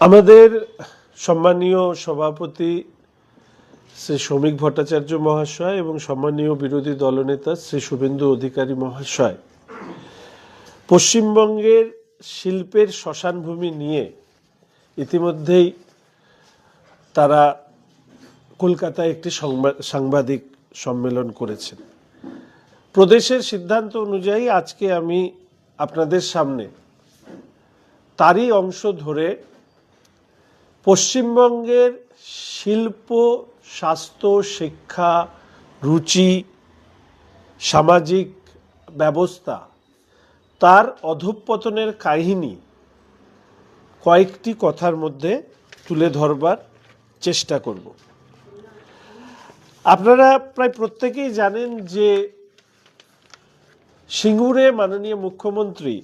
আমাদের সম্মানীয় সভাপতি শ্রী শ্রমিক ভট্টাচার্য মহাশয় এবং সম্মানীয় বিরোধী দলনেতা শ্রী শুভেন্দু অধিকারী মহাশয় পশ্চিমবঙ্গের শিল্পের শ্মশানভূমি নিয়ে ইতিমধ্যেই তারা কলকাতায় একটি সাংবাদিক সম্মেলন করেছেন। প্রদেশের সিদ্ধান্ত অনুযায়ী আজকে আমি আপনাদের সামনে তারই অংশ ধরে পশ্চিমবঙ্গের শিল্প, স্বাস্থ্য, শিক্ষা, রুচি, সামাজিক ব্যবস্থা তার অধঃপতনের কাহিনী কয়েকটি কথার মধ্যে তুলে ধরবার চেষ্টা করব। আপনারা প্রায় প্রত্যেকেই জানেন যে সিঙ্গুরে মাননীয় মুখ্যমন্ত্রী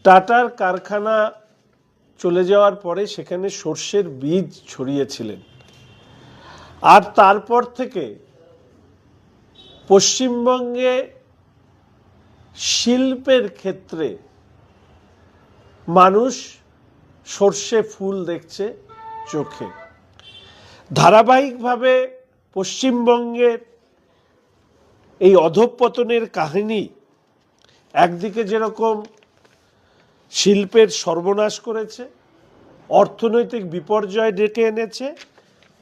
টাটার কারখানা চলে যাওয়ার পরে সেখানে সর্ষের বীজ ছড়িয়েছিলেন, আর তারপর থেকে পশ্চিমবঙ্গে শিল্পের ক্ষেত্রে মানুষ সর্ষে ফুল দেখছে চোখে। ধারাবাহিকভাবে পশ্চিমবঙ্গের এই অধঃপতনের কাহিনী একদিকে যেরকম শিল্পের সর্বনাশ করেছে, অর্থনৈতিক বিপর্যয় ডেকে এনেছে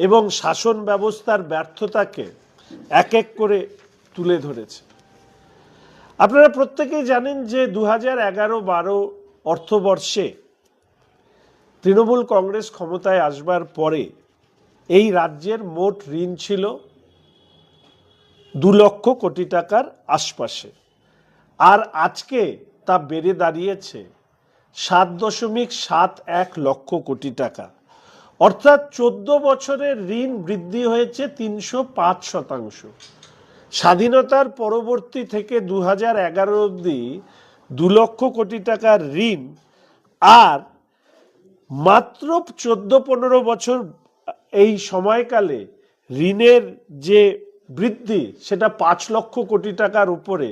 এবং শাসন ব্যবস্থার ব্যর্থতাকে এক এক করে তুলে ধরেছে। আপনারা প্রত্যেকেই জানেন যে 2011-12 অর্থবর্ষে তৃণমূল কংগ্রেস ক্ষমতায় আসবার পরে এই রাজ্যের মোট ঋণ ছিল 2 লক্ষ কোটি টাকার আশপাশে, আর আজকে তা বেড়ে দাঁড়িয়েছে 7.71 লক্ষ কোটি টাকা, অর্থাৎ 14 বছরের ঋণ বৃদ্ধি হয়েছে 305%। স্বাধীনতার পরবর্তী থেকে 2011 অবধি 2 লক্ষ কোটি টাকার ঋণ, আর মাত্র 14-15 বছর এই সময়কালে ঋণের যে বৃদ্ধি সেটা 5 লক্ষ কোটি টাকার উপরে।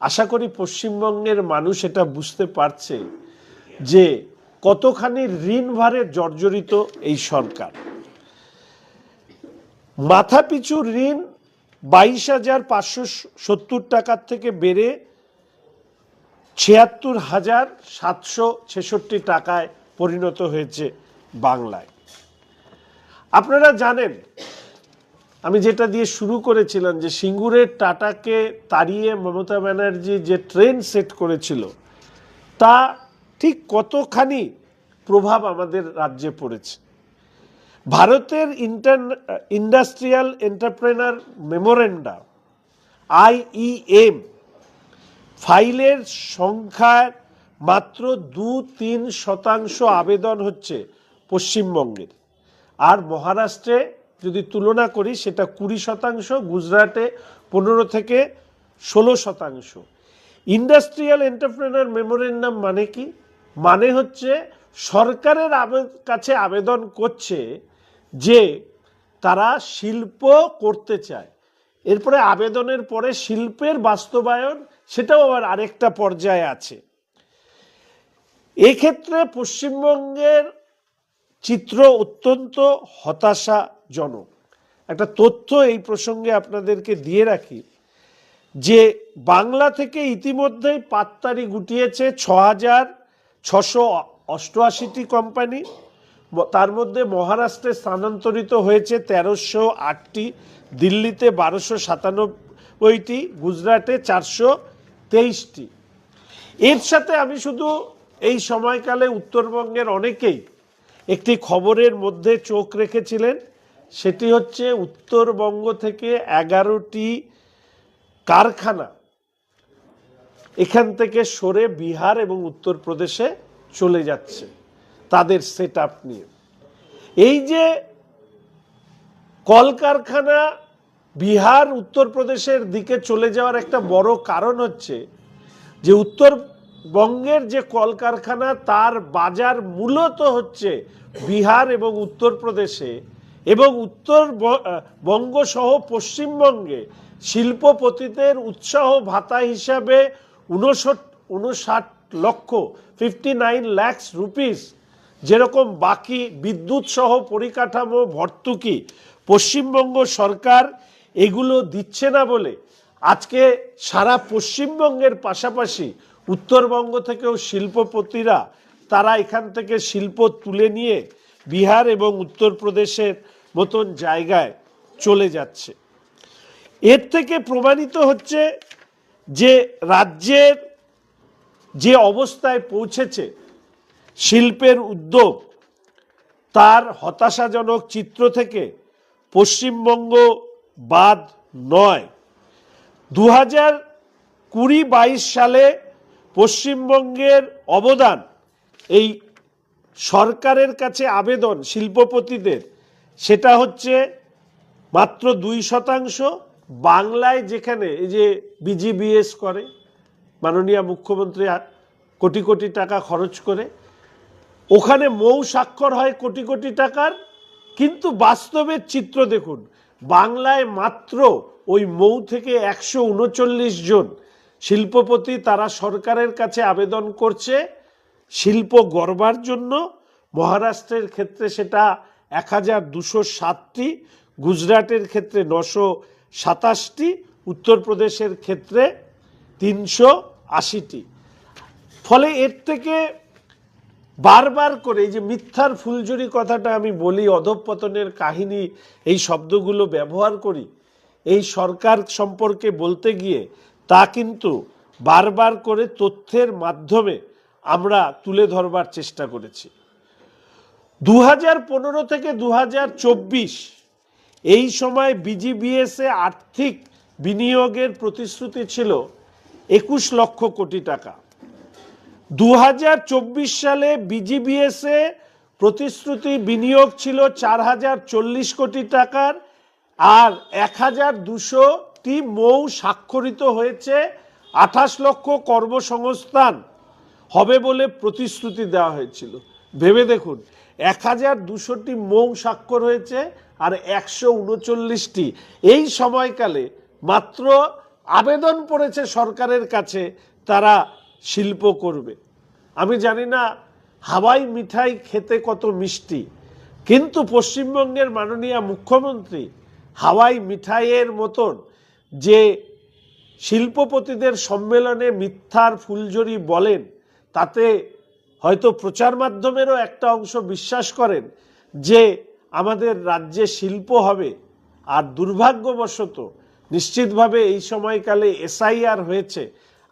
আশা করি পশ্চিমবঙ্গের মানুষ এটা বুঝতে পারছে যে কতখানি ঋণ ভারে জর্জরিত এই সরকার। মাথাপিছু ঋণ 22,570 টাকার থেকে বেড়ে 76,766 টাকায় পরিণত হয়েছে বাংলায়। আপনারা জানেন, আমি যেটা দিয়ে শুরু করেছিলাম, যে সিঙ্গুরের টাটাকে তাড়িয়ে মমতা ব্যানার্জি যে ট্রেন্ড সেট করেছিল তা ঠিক কতখানি প্রভাব আমাদের রাজ্যে পড়েছে। ভারতের ইন্ডাস্ট্রিয়াল এন্টারপ্রেনার মেমোরেন্ডাম IEM ফাইলের সংখ্যার মাত্র 2-3% আবেদন হচ্ছে পশ্চিমবঙ্গের, আর মহারাষ্ট্রে যদি তুলনা করি সেটা 20%, গুজরাটে 15-16%। ইন্ডাস্ট্রিয়াল এন্টারপ্রেনার মেমোরেন্ডাম মানে কি? মানে হচ্ছে সরকারের কাছে আবেদন করছে যে তারা শিল্প করতে চায়, এরপরে আবেদনের পরে শিল্পের বাস্তবায়ন সেটাও আবার আরেকটা পর্যায়ে আছে। এক্ষেত্রে পশ্চিমবঙ্গের চিত্র অত্যন্ত হতাশাজনক। একটা তথ্য এই প্রসঙ্গে আপনাদেরকে দিয়ে রাখি যে বাংলা থেকে ইতিমধ্যেই পাততাড়ি গুটিয়েছে 6,688টি কোম্পানি, তার মধ্যে মহারাষ্ট্রে স্থানান্তরিত হয়েছে 1,308টি, দিল্লিতে 1,297টি, গুজরাটে 423টি। এর সাথে আমি শুধু এই সময়কালে উত্তরবঙ্গের অনেকেই একটি খবরের মধ্যে চোখ রেখেছিলেন, সেটি হচ্ছে উত্তরবঙ্গ থেকে 11টি কারখানা এখান থেকে সরে বিহার এবং উত্তরপ্রদেশে চলে যাচ্ছে তাদের সেট আপ নিয়ে। এই যে কলকারখানা বিহার উত্তরপ্রদেশের দিকে চলে যাওয়ার একটা বড় কারণ হচ্ছে যে উত্তরবঙ্গের যে কলকারখানা তার বাজার মূলত হচ্ছে বিহার এবং উত্তরপ্রদেশে, এবং উত্তরবঙ্গ সহ পশ্চিমবঙ্গে শিল্পপতিদের উৎসাহ ভাতা হিসাবে 59 লক্ষ 59 lakhs রুপিস যেরকম বাকি বিদ্যুৎ সহ পরিকাঠামো ভর্তুকি পশ্চিমবঙ্গ সরকার এগুলো দিচ্ছে না বলে আজকে সারা পশ্চিমবঙ্গের পাশাপাশি উত্তরবঙ্গ থেকেও শিল্পপতিরা তারা এখান থেকে শিল্প তুলে নিয়ে বিহার এবং উত্তরপ্রদেশের মতন জায়গায় চলে যাচ্ছে। এর থেকে প্রমাণিত হচ্ছে যে রাজ্যের যে অবস্থায় পৌঁছেছে শিল্পের উদ্যোগ, তার হতাশাজনক চিত্র থেকে পশ্চিমবঙ্গ বাদ নয়। 2020-22 সালে পশ্চিমবঙ্গের অবদান, এই সরকারের কাছে আবেদন শিল্পপতিদের, সেটা হচ্ছে মাত্র 2%। বাংলায় যেখানে এই যে বিজিবিএস করে মাননীয় মুখ্যমন্ত্রী কোটি কোটি টাকা খরচ করে, ওখানে মৌ স্বাক্ষর হয় কোটি কোটি টাকার, কিন্তু বাস্তবের চিত্র দেখুন, বাংলায় মাত্র ওই মৌ থেকে 139 জন শিল্পপতি তারা সরকারের কাছে আবেদন করছে শিল্প গড়বার জন্য। মহারাষ্ট্রের ক্ষেত্রে সেটা 1207টি, গুজরাটের ক্ষেত্রে 927টি, উত্তরপ্রদেশের ক্ষেত্রে 380টি। ফলে এর থেকে বারবার করে এই যে মিথ্যার ফুলঝুরি কথাটা আমি বলি, অধঃপতনের কাহিনী, এই শব্দগুলো ব্যবহার করি এই সরকার সম্পর্কে বলতে গিয়ে, তা কিন্তু বারবার করে তথ্যের মাধ্যমে আমরা তুলে ধরবার চেষ্টা করেছি। 2015 থেকে 2024 এই সময় বিজিবিএসে আর্থিক বিনিয়োগের প্রতিশ্রুতি ছিল 21 লক্ষ কোটি টাকা। 2024 সালে বিজিবিএসে প্রতিশ্রুতি বিনিয়োগ ছিল 4040 কোটি টাকার, আর 1200টি মৌ স্বাক্ষরিত হয়েছে। 28 লক্ষ কর্মসংস্থান হবে বলে প্রতিশ্রুতি দেওয়া হয়েছিল। ভেবে দেখুন, 1200টি মৌ স্বাক্ষর হয়েছে আর 139টি এই সময়কালে মাত্র আবেদন পড়েছে সরকারের কাছে তারা শিল্প করবে। আমি জানি না হাওয়াই মিঠাই খেতে কত মিষ্টি, কিন্তু পশ্চিমবঙ্গের মাননীয় মুখ্যমন্ত্রী হাওয়াই মিঠাইয়ের মতন যে শিল্পপতিদের সম্মেলনে মিথ্যার ফুলঝুরি বলেন, তাতে হয়তো প্রচার মাধ্যমেরও একটা অংশ বিশ্বাস করেন যে আমাদের রাজ্যে শিল্প হবে। আর দুর্ভাগ্যবশত নিশ্চিতভাবে এই সময়কালে এসআইআর হয়েছে।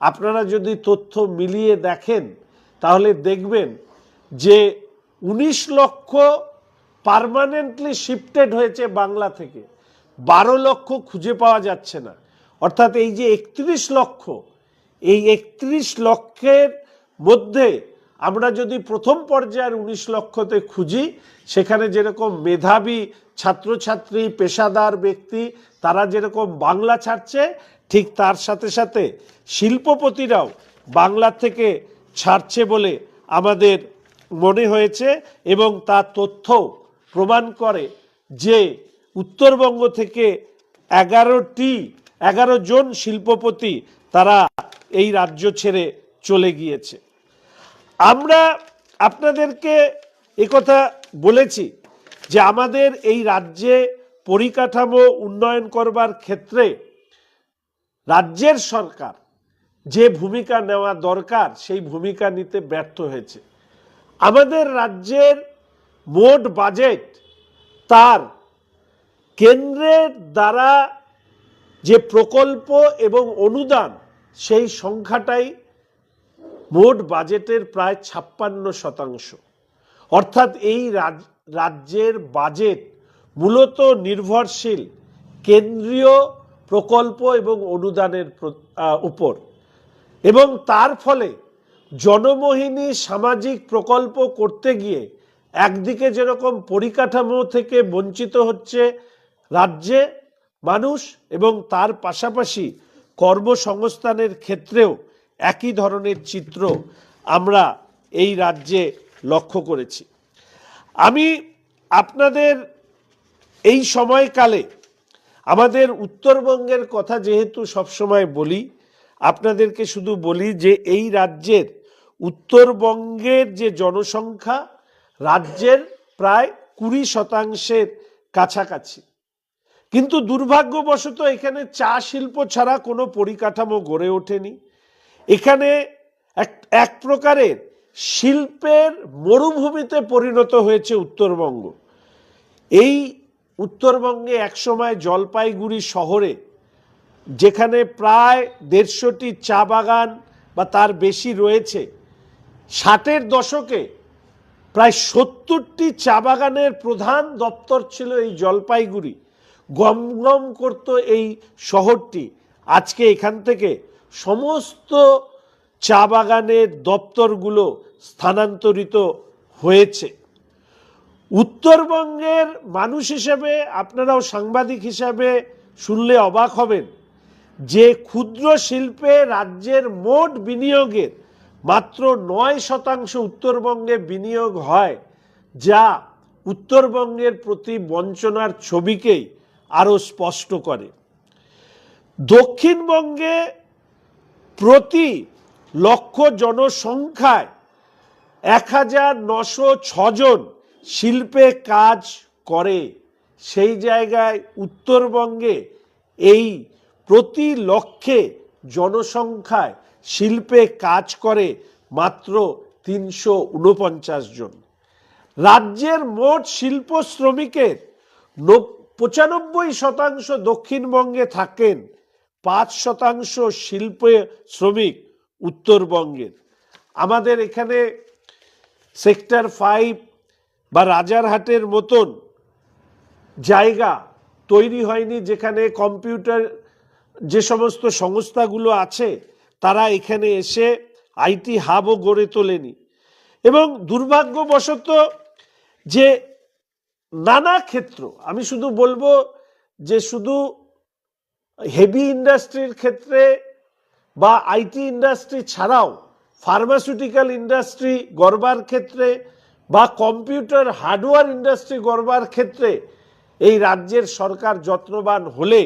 আপনারা যদি তথ্য মিলিয়ে দেখেন তাহলে দেখবেন যে 19 লক্ষ পার্মানেন্টলি শিফটেড হয়েছে বাংলা থেকে, 12 লক্ষ খুঁজে পাওয়া যাচ্ছে না। অর্থাৎ এই যে 31 লক্ষ, এই 31 লক্ষের মধ্যে আমরা যদি প্রথম পর্যায়ের 19 লক্ষতে খুঁজি, সেখানে যেরকম মেধাবী ছাত্রছাত্রী, পেশাদার ব্যক্তি তারা যেরকম বাংলা ছাড়ছে, ঠিক তার সাথে সাথে শিল্পপতিরাও বাংলা থেকে ছাড়ছে বলে আমাদের মনে হয়েছে। এবং তার তথ্য প্রমাণ করে যে উত্তরবঙ্গ থেকে 11 জন শিল্পপতি তারা এই রাজ্য ছেড়ে চলে গিয়েছে। আমরা আপনাদেরকে একথা বলেছি যে আমাদের এই রাজ্যে পরিকাঠামো উন্নয়ন করবার ক্ষেত্রে রাজ্যের সরকার যে ভূমিকা নেওয়া দরকার সেই ভূমিকা নিতে ব্যর্থ হয়েছে। আমাদের রাজ্যের মোট বাজেট, তার কেন্দ্রের দ্বারা যে প্রকল্প এবং অনুদান, সেই সংখ্যাটাই মোট বাজেটের প্রায় 56%। অর্থাৎ এই রাজ্যের বাজেট মূলত নির্ভরশীল কেন্দ্রীয় প্রকল্প এবং অনুদানের উপর, এবং তার ফলে জনমোহিনী সামাজিক প্রকল্প করতে গিয়ে একদিকে যেরকম পরিকাঠামো থেকে বঞ্চিত হচ্ছে রাজ্যে মানুষ, এবং তার পাশাপাশি কর্মসংস্থানের ক্ষেত্রেও একই ধরনের চিত্র আমরা এই রাজ্যে লক্ষ্য করেছি। আমি আপনাদের এই সময়কালে আমাদের উত্তরবঙ্গের কথা যেহেতু সবসময় বলি, আপনাদেরকে শুধু বলি যে এই রাজ্যের উত্তরবঙ্গের যে জনসংখ্যা রাজ্যের প্রায় 20% কাছাকাছি। কিন্তু দুর্ভাগ্যবশত এখানে চা শিল্প ছাড়া কোনো পরিকাঠামো গড়ে ওঠেনি। এখানে এক প্রকারের শিল্পের মরুভূমিতে পরিণত হয়েছে উত্তরবঙ্গ। এই উত্তরবঙ্গে একসময় জলপাইগুড়ি শহরে, যেখানে প্রায় 150টি চা বাগান বা তার বেশি রয়েছে, 60-এর দশকে প্রায় 70টি চা বাগানের প্রধান দপ্তর ছিল এই জলপাইগুড়ি। গমগম করত এই শহরটি। আজকে এখান থেকে সমস্ত চা বাগানের দপ্তরগুলো স্থানান্তরিত হয়েছে। উত্তরবঙ্গের মানুষ হিসেবে, আপনারাও সাংবাদিক হিসাবে শুনলে অবাক হবেন যে ক্ষুদ্র শিল্পে রাজ্যের মোট বিনিয়োগের মাত্র 9% উত্তরবঙ্গে বিনিয়োগ হয়, যা উত্তরবঙ্গের প্রতি বঞ্চনার ছবিকেই আরো স্পষ্ট করে। দক্ষিণবঙ্গে প্রতি লক্ষ জনসংখ্যায় 1906 জন শিল্পে কাজ করে। সেই জায়গায় উত্তরবঙ্গে এই প্রতি লক্ষে জনসংখ্যায় শিল্পে কাজ করে মাত্র 349 জন। রাজ্যের মোট শিল্প শ্রমিকের 95% দক্ষিণবঙ্গে থাকেন, 5% শিল্প শ্রমিক উত্তরবঙ্গের। আমাদের এখানে সেক্টর 5 বা রাজারহাটের মতন জায়গা তৈরি হয়নি, যেখানে কম্পিউটার যে সমস্ত সংস্থাগুলো আছে তারা এখানে এসে আইটি হাবও গড়ে তোলেনি। এবং দুর্ভাগ্যবশত যে নানা ক্ষেত্র, আমি শুধু বলবো যে শুধু হেভি ইন্ডাস্ট্রির ক্ষেত্রে বা আইটি ইন্ডাস্ট্রি ছাড়াও ফার্মাসিউটিক্যাল ইন্ডাস্ট্রি গড়বার ক্ষেত্রে বা কম্পিউটার হার্ডওয়্যার ইন্ডাস্ট্রি গড়বার ক্ষেত্রে এই রাজ্যের সরকার যত্নবান হলে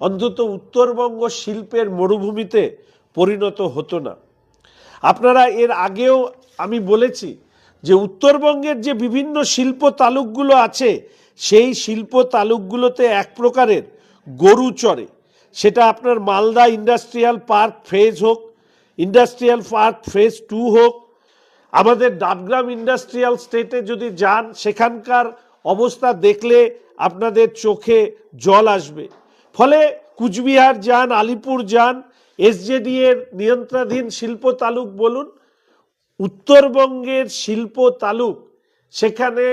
অন্তত উত্তরবঙ্গ শিল্পের মরুভূমিতে পরিণত হতো না। আপনারা এর আগেও আমি বলেছি যে উত্তরবঙ্গের যে বিভিন্ন শিল্প তালুকগুলো আছে, সেই শিল্প তালুকগুলোতে এক প্রকারের গরু চড়ে। সেটা আপনার মালদা ইন্ডাস্ট্রিয়াল পার্ক ফেজ হোক, ইন্ডাস্ট্রিয়াল পার্ক ফেজ 2 হোক, আমাদের ডাবগ্রাম ইন্ডাস্ট্রিয়াল স্টেটে যদি যান, সেখানকার অবস্থা দেখলে আপনাদের চোখে জল আসবে। ফলে কুচবিহার যান, আলিপুর যান, এসজেডি এর নিয়ন্ত্রণাধীন শিল্প তালুক বলুন, উত্তরবঙ্গের শিল্প তালুক, সেখানে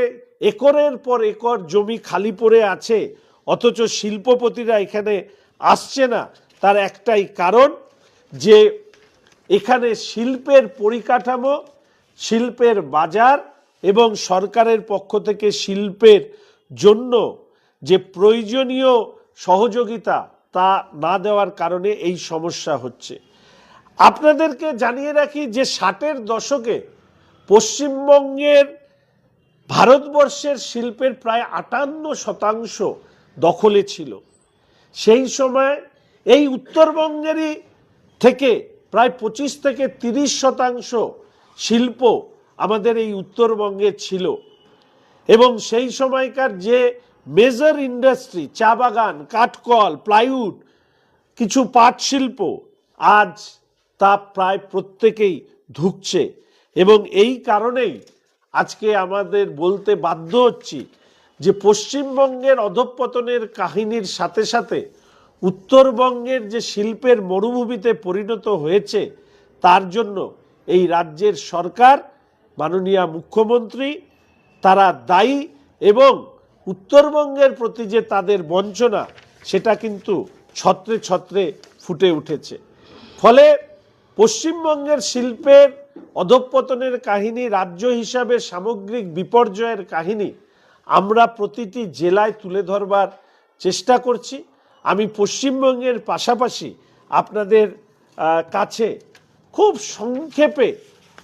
একরের পর একর জমি খালি পড়ে আছে, অথচ শিল্পপতিরা এখানে আসছে না। তার একটাই কারণ যে এখানে শিল্পের পরিকাঠামো, শিল্পের বাজার এবং সরকারের পক্ষ থেকে শিল্পের জন্য যে প্রয়োজনীয় সহযোগিতা তা না দেওয়ার কারণে এই সমস্যা হচ্ছে। আপনাদেরকে জানিয়ে রাখি যে 60-এর দশকে পশ্চিমবঙ্গের ভারতবর্ষের শিল্পের প্রায় 58% দখলে ছিল। সেই সময় এই উত্তরবঙ্গেরই থেকে প্রায় 25 থেকে 30% শিল্প আমাদের এই উত্তরবঙ্গে ছিল। এবং সেই সময়কার যে মেজর ইন্ডাস্ট্রি, চা বাগান, কাঠকল, প্লাইউড, কিছু পাট শিল্প, আজ তা প্রায় প্রত্যেকেই ধুঁকছে। এবং এই কারণেই আজকে আমাদের বলতে বাধ্য হচ্ছি যে পশ্চিমবঙ্গের অধঃপতনের কাহিনীর সাথে সাথে উত্তরবঙ্গের যে শিল্পের মরুভূমিতে পরিণত হয়েছে, তার জন্য এই রাজ্যের সরকার, মাননীয় মুখ্যমন্ত্রী, তারা দায়ী। এবং উত্তরবঙ্গের প্রতি যে তাদের বঞ্চনা, সেটা কিন্তু ছত্রে ছত্রে ফুটে উঠেছে। ফলে পশ্চিমবঙ্গের শিল্পের অধঃপতনের কাহিনী, রাজ্য হিসাবে সামগ্রিক বিপর্যয়ের কাহিনী আমরা প্রতিটি জেলায় তুলে ধরবার চেষ্টা করছি। আমি পশ্চিমবঙ্গের পাশাপাশি আপনাদের কাছে খুব সংক্ষেপে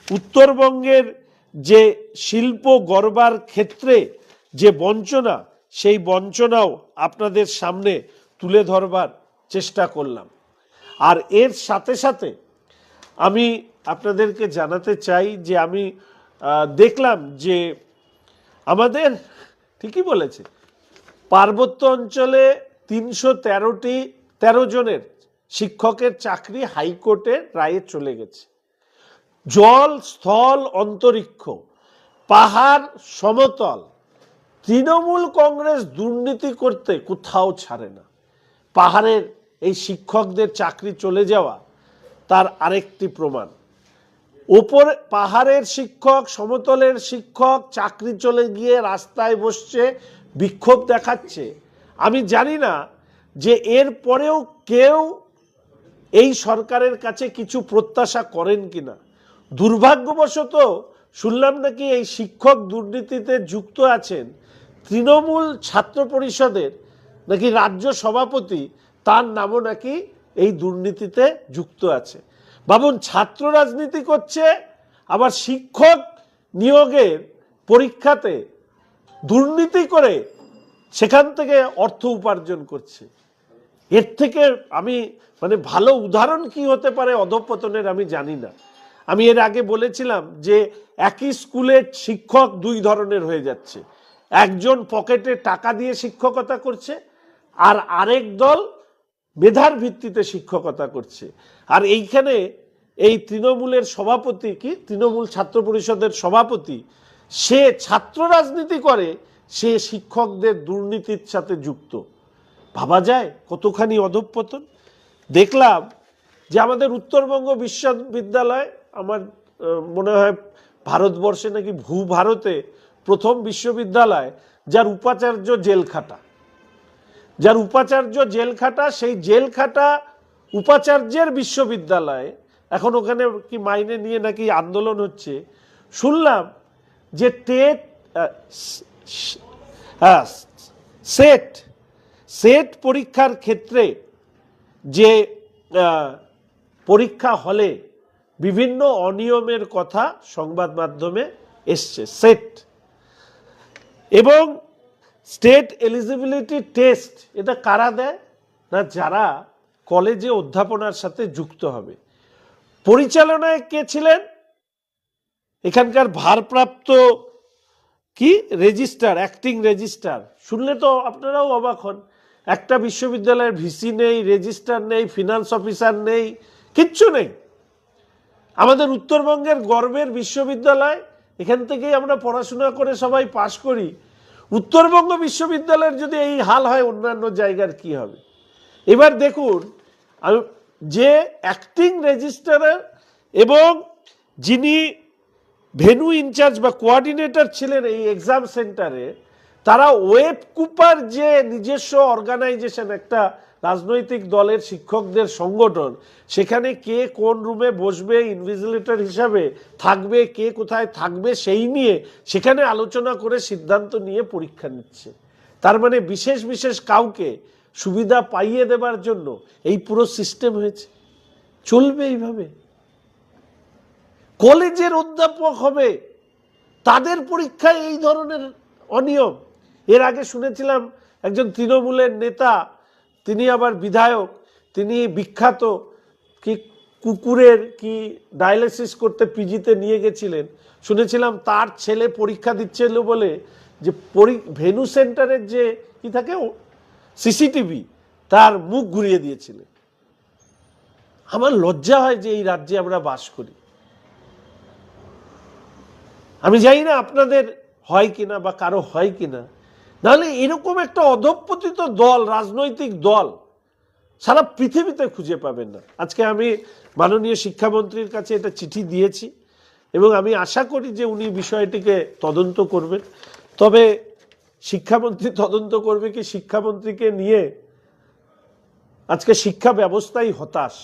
উত্তরবঙ্গের যে শিল্প গড়বার ক্ষেত্রে যে বঞ্চনা, সেই বঞ্চনাও আপনাদের সামনে তুলে ধরবার চেষ্টা করলাম। আর এর সাথে সাথে আমি আপনাদেরকে জানাতে চাই যে আমি দেখলাম যে আমাদের ঠিকই বলেছে, পার্বত্য অঞ্চলে 313 জনের শিক্ষকের চাকরি হাইকোর্টের রায়ে চলে গেছে। জল, স্থল, অন্তরিক্ষ, পাহাড়, সমতল, তৃণমূল কংগ্রেস দুর্নীতি করতে কোথাও ছাড়ে না। পাহাড়ের এই শিক্ষকদের চাকরি চলে যাওয়া তার আরেকটি প্রমাণ। ওপরে পাহাড়ের শিক্ষক, সমতলের শিক্ষক চাকরি চলে গিয়ে রাস্তায় বসছে, বিক্ষোভ দেখাচ্ছে। আমি জানি না যে এর পরেও কেউ এই সরকারের কাছে কিছু প্রত্যাশা করেন কিনা। দুর্ভাগ্যবশত শুনলাম নাকি এই শিক্ষক দুর্নীতিতে যুক্ত আছেন তৃণমূল ছাত্র পরিষদের নাকি রাজ্য সভাপতি, তার নামও নাকি এই দুর্নীতিতে যুক্ত আছে। ভাবুন, ছাত্র রাজনীতি করছে, আবার শিক্ষক নিয়োগের পরীক্ষাতে দুর্নীতি করে সেখান থেকে অর্থ উপার্জন করছে। এর থেকে আমি ভালো উদাহরণ কি হতে পারে অধঃপতনের আমি জানি না। আমি এর আগে বলেছিলাম যে একই স্কুলে শিক্ষক দুই ধরনের হয়ে যাচ্ছে। একজন পকেটে টাকা দিয়ে শিক্ষকতা করছে, আর আরেক দল মেধার ভিত্তিতে শিক্ষকতা করছে। আর এইখানে এই তৃণমূলের সভাপতি, তৃণমূল ছাত্র পরিষদের সভাপতি, সে ছাত্র রাজনীতি করে, সে শিক্ষকদের দুর্নীতির সাথে যুক্ত। ভাবা যায় কতখানি অধঃপতন। দেখলাম যে আমাদের উত্তরবঙ্গ বিশ্ববিদ্যালয়, আমার মনে হয় ভারতবর্ষে নাকি ভারতে প্রথম বিশ্ববিদ্যালয় যার উপাচার্য জেল খাটা, সেই জেল খাটা উপাচার্যের বিশ্ববিদ্যালয়ে এখন ওখানে কি মাইনে নিয়ে নাকি আন্দোলন হচ্ছে। শুনলাম যে সেট পরীক্ষার ক্ষেত্রে যে পরীক্ষা হলে বিভিন্ন অনিয়মের কথা সংবাদ মাধ্যমে এসছে। সেট এবং স্টেট এলিজিবিলিটি টেস্ট, এটা কারা দেয় না? যারা কলেজে অধ্যাপনার সাথে যুক্ত হবে। পরিচালনায় কে ছিলেন? এখানকার ভারপ্রাপ্ত রেজিস্ট্রার, অ্যাক্টিং রেজিস্ট্রার। শুনলে তো আপনারাও অবাক হন। একটা বিশ্ববিদ্যালয়ের ভিসি নেই, রেজিস্ট্রার নেই, ফিনান্স অফিসার নেই, কিচ্ছু নেই। আমাদের উত্তরবঙ্গের গর্বের বিশ্ববিদ্যালয়, এখান থেকেই আমরা পড়াশোনা করে সবাই পাশ করি। উত্তরবঙ্গ বিশ্ববিদ্যালয়ের যদি এই হাল হয়, অন্যান্য জায়গার কি হবে? এবার দেখুন, যে অ্যাক্টিং রেজিস্ট্রার এবং যিনি ভেন্যু ইনচার্জ বা কোঅর্ডিনেটর ছিলেন এই এক্সাম সেন্টারে, তারা ওয়েব কুপার যে নিজস্ব অর্গানাইজেশন, একটা রাজনৈতিক দলের শিক্ষকদের সংগঠন, সেখানে কে কোন রুমে বসবে, ইনভিজিলেটর হিসাবে থাকবে, কে কোথায় থাকবে, সেই নিয়ে সেখানে আলোচনা করে সিদ্ধান্ত নিয়ে পরীক্ষা নিচ্ছে। তার মানে বিশেষ বিশেষ কাউকে সুবিধা পাইয়ে দেবার জন্য এই পুরো সিস্টেম হয়েছে। চলবে এইভাবে? কলেজের অধ্যাপক হবে, তাদের পরীক্ষায় এই ধরনের অনিয়ম। এর আগে শুনেছিলাম একজন তৃণমূলের নেতা, তিনি আবার বিধায়ক, তিনি বিখ্যাত কুকুরের ডায়ালিসিস করতে পিজিতে নিয়ে গেছিলেন। শুনেছিলাম তার ছেলে পরীক্ষা দিচ্ছিল বলে যে ভেন্যু সেন্টারের যে থাকে সিসিটিভি, তার মুখ ঘুরিয়ে দিয়েছিলেন। আমার লজ্জা হয় যে এই রাজ্যে আমরা বাস করি। আমি জানি না আপনাদের হয় কিনা বা কারো হয় কিনা, নাহলে এরকম একটা অধঃপতিত দল, রাজনৈতিক দল সারা পৃথিবীতে খুঁজে পাবেন না। আজকে আমি মাননীয় শিক্ষামন্ত্রীর কাছে এটা চিঠি দিয়েছি এবং আমি আশা করি যে উনি বিষয়টিকে তদন্ত করবেন। তবে শিক্ষামন্ত্রী তদন্ত করবে কি, শিক্ষামন্ত্রীকে নিয়ে আজকে শিক্ষা ব্যবস্থাই হতাশ।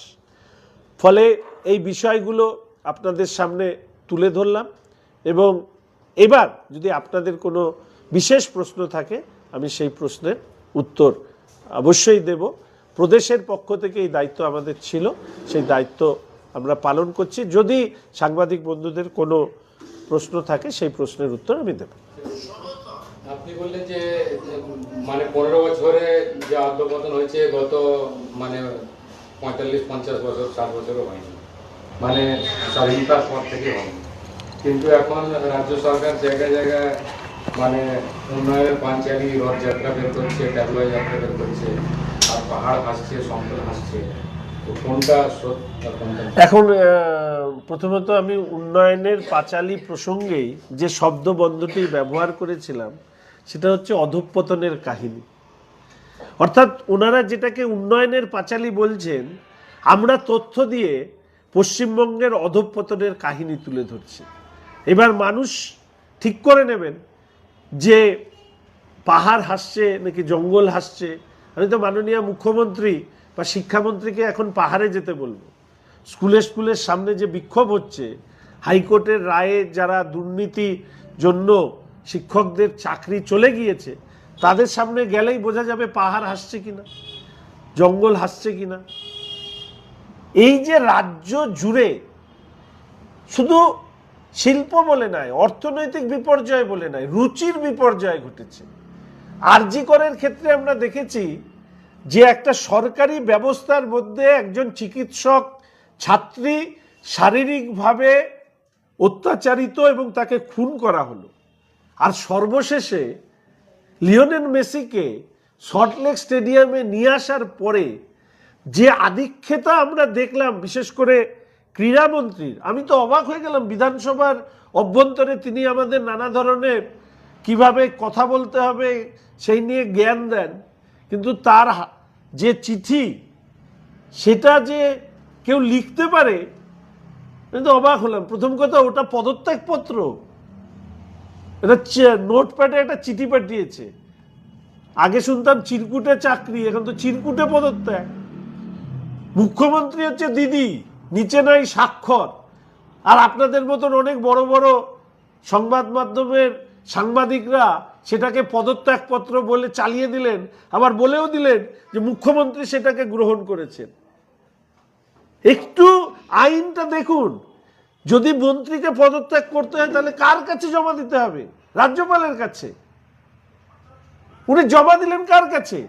ফলে এই বিষয়গুলো আপনাদের সামনে তুলে ধরলাম এবং এবার যদি আপনাদের কোনো বিশেষ প্রশ্ন থাকে, আমি সেই প্রশ্নের উত্তর অবশ্যই দেব। প্রদেশের পক্ষ থেকে এই দায়িত্ব আমাদের ছিল, সেই দায়িত্ব আমরা পালন করছি। যদি সাংবাদিক বন্ধুদের কোনো প্রশ্ন থাকে, সেই প্রশ্নের উত্তর আমি দেব। আপনি বললেন যে 15 বছরে যে অধঃপতন হয়েছে, গত 45-50 বছর, 60 বছরও হয়নি, স্বাধীনতার পর থেকে হয়নি। কিন্তু এখন রাজ্য সরকার জায়গায় জায়গায় মানে উন্নয়নের পাঞ্চালী রথযাত্রা বের করছে, ট্যাবলয় যাত্রা বের করছে, আর পাহাড় হাসছে, সমতল হাসছে, তো কোনটা সত্য কোনটা? এখন প্রথমত আমি উন্নয়নের পাঁচালী প্রসঙ্গেই যে শব্দবন্ধটি ব্যবহার করেছিলাম সেটা হচ্ছে অধঃপতনের কাহিনী। অর্থাৎ ওনারা যেটাকে উন্নয়নের পাঁচালী বলছেন, আমরা তথ্য দিয়ে পশ্চিমবঙ্গের অধঃপতনের কাহিনী তুলে ধরছি। এবার মানুষ ঠিক করে নেবেন যে পাহাড় হাসছে নাকি জঙ্গল হাসছে। আমি তো মাননীয় মুখ্যমন্ত্রী বা শিক্ষামন্ত্রীকে এখন পাহাড়ে যেতে বলবো। স্কুলের সামনে যে বিক্ষোভ হচ্ছে, হাইকোর্টের রায়ে যারা দুর্নীতি জন্য শিক্ষকদের চাকরি চলে গিয়েছে, তাদের সামনে গেলেই বোঝা যাবে পাহাড় হাসছে কিনা, জঙ্গল হাসছে কিনা। এই যে রাজ্য জুড়ে শুধু শিল্প বলে নয়, অর্থনৈতিক বিপর্যয় বলে নয়, রুচির বিপর্যয় ঘটেছে। আরজি করের ক্ষেত্রে আমরা দেখেছি যে একটা সরকারি ব্যবস্থার মধ্যে একজন চিকিৎসক ছাত্রী শারীরিকভাবে অত্যাচারিত এবং তাকে খুন করা হলো। আর সর্বশেষে লিওনেল মেসিকে সল্টলেক স্টেডিয়ামে নিয়ে আসার পরে যে আধিক্যতা আমরা দেখলাম, বিশেষ করে ক্রীড়ামন্ত্রীর, আমি তো অবাক হয়ে গেলাম। বিধানসভার অভ্যন্তরে তিনি আমাদের নানা ধরনের কিভাবে কথা বলতে হবে সেই নিয়ে জ্ঞান দেন, কিন্তু তার যে চিঠি সেটা যে কেউ লিখতে পারে, কিন্তু অবাক হলাম। প্রথম কথা, ওটা পদত্যাগপত্র, এটা নোটপ্যাডে একটা চিঠি পাঠিয়েছে। আগে শুনতাম চিরকুটে চাকরি, এখন তো চিরকুটে পদত্যাগ। মুখ্যমন্ত্রী হচ্ছে দিদি, নিচে নাই স্বাক্ষর। আর আপনাদের মতন অনেক বড় বড় সংবাদ মাধ্যমের সাংবাদিকরা সেটাকে পদত্যাগপত্র বলে চালিয়ে দিলেন, আবার বলেও দিলেন যে মুখ্যমন্ত্রী সেটাকে গ্রহণ করেছেন। একটু আইনটা দেখুন। যদি মন্ত্রীকে পদত্যাগ করতে হয় তাহলে কার কাছে জমা দিতে হবে? রাজ্যপালের কাছে। উনি জমা দিলেন কার কাছে?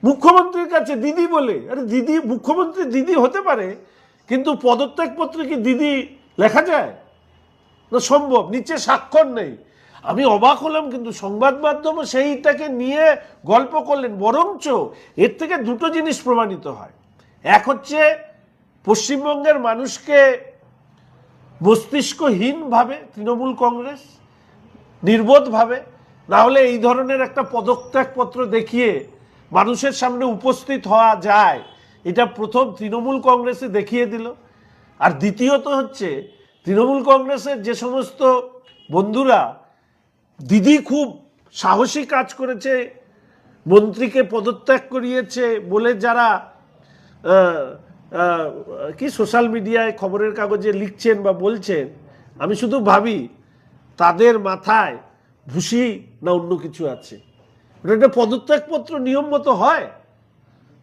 মুখ্যমন্ত্রীর কাছে, দিদি বলে। আরে দিদি, মুখ্যমন্ত্রী দিদি হতে পারে, কিন্তু পদত্যাগপত্রে কি দিদি লেখা যায়? না, সম্ভব, নিচে স্বাক্ষর নেই। আমি অবাক হলাম, কিন্তু সংবাদ মাধ্যম সেইটাকে নিয়ে গল্প করলেন। বরঞ্চ এর থেকে দুটো জিনিস প্রমাণিত হয়। এক হচ্ছে পশ্চিমবঙ্গের মানুষকে মস্তিষ্কহীন ভাবে তৃণমূল কংগ্রেস, নির্বোধ ভাবে। না হলে এই ধরনের একটা পদত্যাগপত্র দেখিয়ে মানুষের সামনে উপস্থিত হওয়া যায়, এটা প্রথম তৃণমূল কংগ্রেসে দেখিয়ে দিল। আর দ্বিতীয়ত হচ্ছে তৃণমূল কংগ্রেসের যে সমস্ত বন্ধুরা দিদি খুব সাহসী কাজ করেছে, মন্ত্রীকে পদত্যাগ করিয়েছে বলে যারা কি সোশ্যাল মিডিয়ায় খবরের কাগজে লিখছেন বা বলছেন, আমি শুধু ভাবি তাদের মাথায় ভুসি না অন্য কিছু আছে। ওটা একটা পদত্যাগপত্র নিয়ম মতো হয়?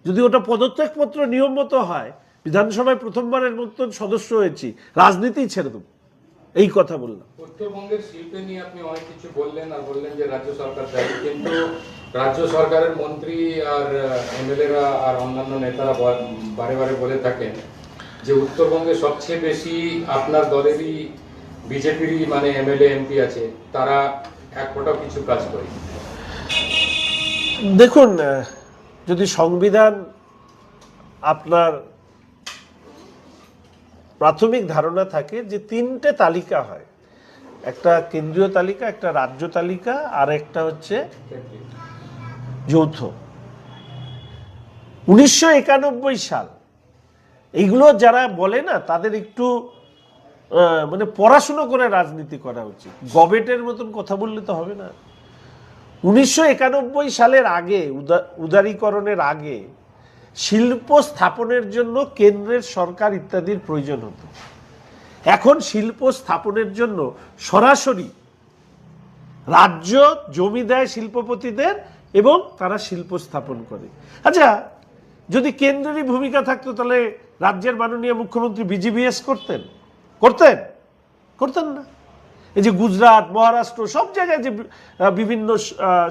যদি ওটা পদত্যাগপত্র নিয়ম মতো হয়, বিধানসভায় প্রথমবারের মতন সদস্য হয়েছি, রাজনীতি ছেড়ে দেব, এই কথা বললাম। উত্তরবঙ্গের শিল্পে নিয়ে আপনি অনেক কিছু বললেন, আর বললেন যে রাজ্য সরকার দায়ী, কিন্তু রাজ্য সরকারের মন্ত্রী আর এমএলএরা আর অন্যান্য নেতারা বারে বারে বলে থাকেন যে উত্তরবঙ্গে সবচেয়ে বেশি আপনার দলেরই, বিজেপিরই মানে এমএলএ এমপি আছে, তারা এক ফোঁটাও কিছু কাজ করে। দেখুন, যদি সংবিধান আপনার প্রাথমিক ধারণা থাকে যে তিনটে তালিকা হয়, একটা কেন্দ্রীয় তালিকা, একটা রাজ্য তালিকা, আর একটা হচ্ছে যৌথ। 1991 সাল, এইগুলো যারা বলে না, তাদের একটু মানে পড়াশুনো করে রাজনীতি করা উচিত। গবেটের মতন কথা বললে তো হবে না। 1991 সালের আগে, উদারীকরণের আগে, শিল্প স্থাপনের জন্য কেন্দ্রের সরকার ইত্যাদির প্রয়োজন হতো। এখন শিল্প স্থাপনের জন্য সরাসরি রাজ্য জমি দেয় শিল্পপতিদের এবং তারা শিল্প স্থাপন করে। আচ্ছা, যদি কেন্দ্রেরই ভূমিকা থাকতো তাহলে রাজ্যের মাননীয় মুখ্যমন্ত্রী বিজিবিএস করতেন? করতেন না। এই যে গুজরাট, মহারাষ্ট্র, সব জায়গায় যে বিভিন্ন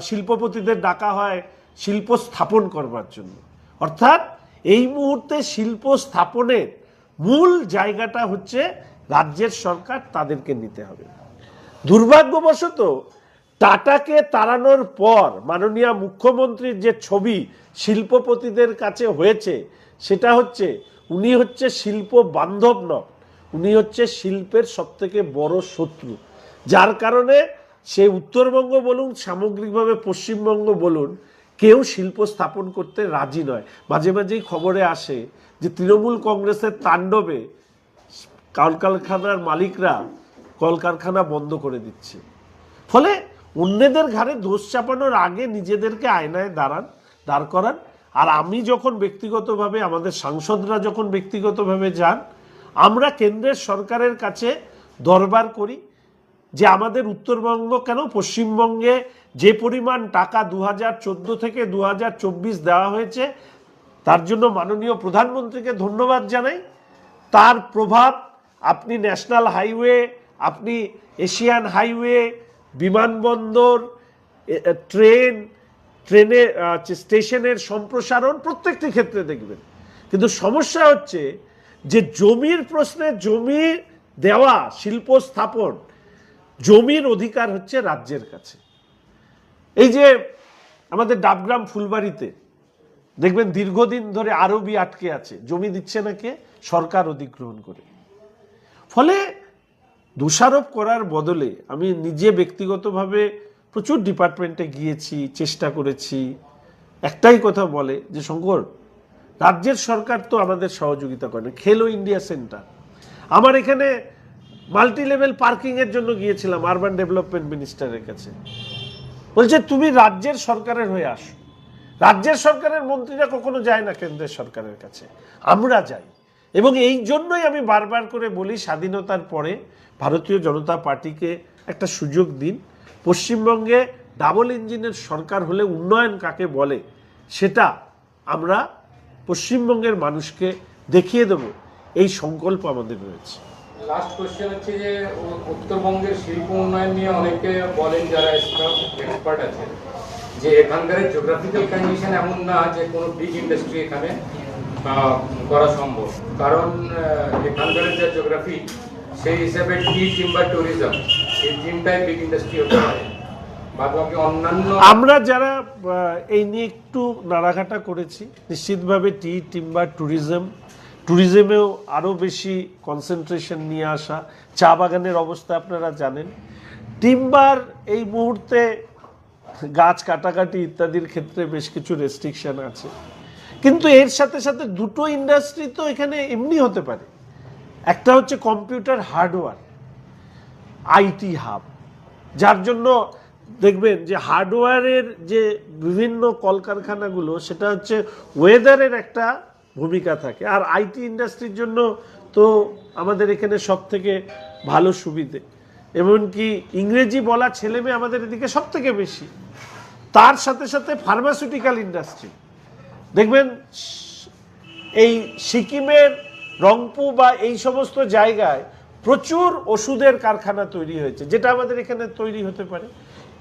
শিল্পপতিদের ডাকা হয় শিল্প স্থাপন করবার জন্য। অর্থাৎ এই মুহূর্তে শিল্প স্থাপনের মূল জায়গাটা হচ্ছে রাজ্যের সরকার, তাদেরকে নিতে হবে। দুর্ভাগ্যবশত টাটাকে তাড়ানোর পর মাননীয় মুখ্যমন্ত্রীর যে ছবি শিল্পপতিদের কাছে হয়েছে সেটা হচ্ছে উনি হচ্ছে শিল্প বান্ধব নন, উনি হচ্ছে শিল্পের সবথেকে বড় শত্রু। যার কারণে সে উত্তরবঙ্গ বলুন সামগ্রিকভাবে পশ্চিমবঙ্গ বলুন কেউ শিল্প স্থাপন করতে রাজি নয়। মাঝে মাঝেই খবরে আসে যে তৃণমূল কংগ্রেসের তাণ্ডবে কলকারখানার মালিকরা কলকারখানা বন্ধ করে দিচ্ছে। ফলে অন্যদের ঘাড়ে দোষ চাপানোর আগে নিজেদেরকে আয়নায় দাঁড় করান। আর আমি যখন ব্যক্তিগতভাবে, আমাদের সাংসদরা যখন ব্যক্তিগতভাবে যান, আমরা কেন্দ্রের সরকারের কাছে দরবার করি যে আমাদের উত্তরবঙ্গ কেন, পশ্চিমবঙ্গে যে পরিমাণ টাকা 2014 থেকে 2024 দেওয়া হয়েছে তার জন্য মাননীয় প্রধানমন্ত্রীকে ধন্যবাদ জানাই। তার প্রভাব আপনি ন্যাশনাল হাইওয়ে, আপনি এশিয়ান হাইওয়ে, বিমানবন্দর, ট্রেনে স্টেশনের সম্প্রসারণ প্রত্যেকটি ক্ষেত্রে দেখবেন। কিন্তু সমস্যা হচ্ছে যে জমির প্রশ্নে, জমি দেওয়া, শিল্প স্থাপন, জমির অধিকার হচ্ছে রাজ্যের কাছে। এই যে আমাদের ডাবগ্রাম ফুলবাড়িতে দেখবেন দীর্ঘদিন ধরে আরবি আটকে আছে, জমি দিচ্ছে না কে? সরকার অধিগ্রহণ করে। ফলে দোষারোপ করার বদলে আমি নিজে ব্যক্তিগতভাবে প্রচুর ডিপার্টমেন্টে গিয়েছি, চেষ্টা করেছি। একটাই কথা বলে যে শঙ্কর, রাজ্যের সরকার তো আমাদের সহযোগিতা করে না। খেলো ইন্ডিয়া সেন্টার, আমার এখানে মাল্টি লেভেল পার্কিংয়ের জন্য গিয়েছিলাম আরবান ডেভেলপমেন্ট মিনিস্টারের কাছে, বলছে তুমি রাজ্যের সরকারের হয়ে আসো। রাজ্যের সরকারের মন্ত্রীরা কখনো যায় না কেন্দ্রের সরকারের কাছে, আমরা যাই। এবং এই জন্যই আমি বারবার করে বলি, স্বাধীনতার পরে ভারতীয় জনতা পার্টিকে একটা সুযোগ দিন। পশ্চিমবঙ্গে ডাবল ইঞ্জিনের সরকার হলে উন্নয়ন কাকে বলে সেটা আমরা পশ্চিমবঙ্গের মানুষকে দেখিয়ে দেব, এই সংকল্প আমাদের রয়েছে। লাস্ট কোশ্চেন হচ্ছে যে উত্তরবঙ্গের শিল্প উন্নয়ন নিয়ে অনেকে বলেন যারা এক্সপার্ট আছে যে এখানকার জিওগ্রাফিক্যাল কন্ডিশন এমন না যে কোনো বিগ ইন্ডাস্ট্রি এখানে করা সম্ভব। কারণ এখানকার যে জিওগ্রাফি সেই হিসাবে টি, টিম্বার, ট্যুরিজম, এই তিনটাই বিগ ইন্ডাস্ট্রি হতে পারে। বাকি অন্যান্য আমরা যারা এই নিয়ে একটু নাড়াঘাটা করেছি, নিশ্চিতভাবে টি, টিম্বার, ট্যুরিজমেও আরও বেশি কনসেন্ট্রেশন নিয়ে আসা। চা বাগানের অবস্থা আপনারা জানেন। টিম্বার এই মুহূর্তে গাছ কাটাকাটি ইত্যাদির ক্ষেত্রে বেশ কিছু রেস্ট্রিকশন আছে, কিন্তু এর সাথে সাথে দুটো ইন্ডাস্ট্রি তো এখানে এমনি হতে পারে। একটা হচ্ছে কম্পিউটার হার্ডওয়্যার, আইটি হাব, যার জন্য দেখবেন যে হার্ডওয়্যারের যে বিভিন্ন কলকারখানাগুলো, সেটা হচ্ছে ওয়েদারের একটা ভূমিকা থাকে। আর আইটি ইন্ডাস্ট্রির জন্য তো আমাদের এখানে সব থেকে ভালো সুবিধে, এমনকি ইংরেজি বলা ছেলে মেয়ে আমাদের এদিকে সব থেকে বেশি। তার সাথে সাথে ফার্মাসিউটিক্যাল ইন্ডাস্ট্রি দেখবেন এই সিকিমের রংপু বা এই সমস্ত জায়গায় প্রচুর ওষুধের কারখানা তৈরি হয়েছে, যেটা আমাদের এখানে তৈরি হতে পারে।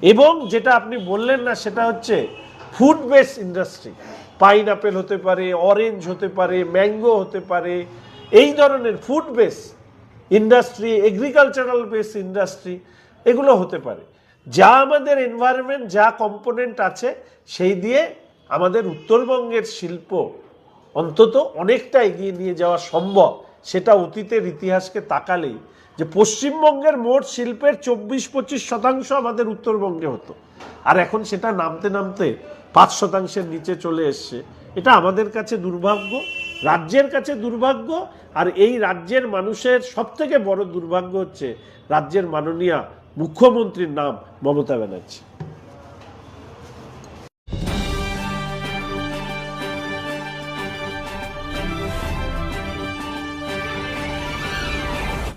এবং যেটা আপনি বললেন না, সেটা হচ্ছে ফুড বেস ইন্ডাস্ট্রি। পাইনঅ্যাপেল হতে পারে, অরেঞ্জ হতে পারে, ম্যাঙ্গো হতে পারে, এই ধরনের food base industry, agricultural base industry, এগুলো হতে পারে। যা আমাদের এনভায়রনমেন্ট, যা কম্পোনেন্ট আছে, সেই দিয়ে আমাদের উত্তরবঙ্গের শিল্প অন্তত অনেকটা এগিয়ে নিয়ে যাওয়া সম্ভব। সেটা অতীতের ইতিহাসকে তাকালেই, যে পশ্চিমবঙ্গের মোট শিল্পের 24-25% আমাদের উত্তরবঙ্গে হতো, আর এখন সেটা নামতে নামতে 5%-এর নিচে চলে এসছে। এটা আমাদের কাছে দুর্ভাগ্য, রাজ্যের কাছে দুর্ভাগ্য। আর এই রাজ্যের মানুষের সবথেকে বড় দুর্ভাগ্য হচ্ছে রাজ্যের মাননীয় মুখ্যমন্ত্রীর নাম মমতা ব্যানার্জি।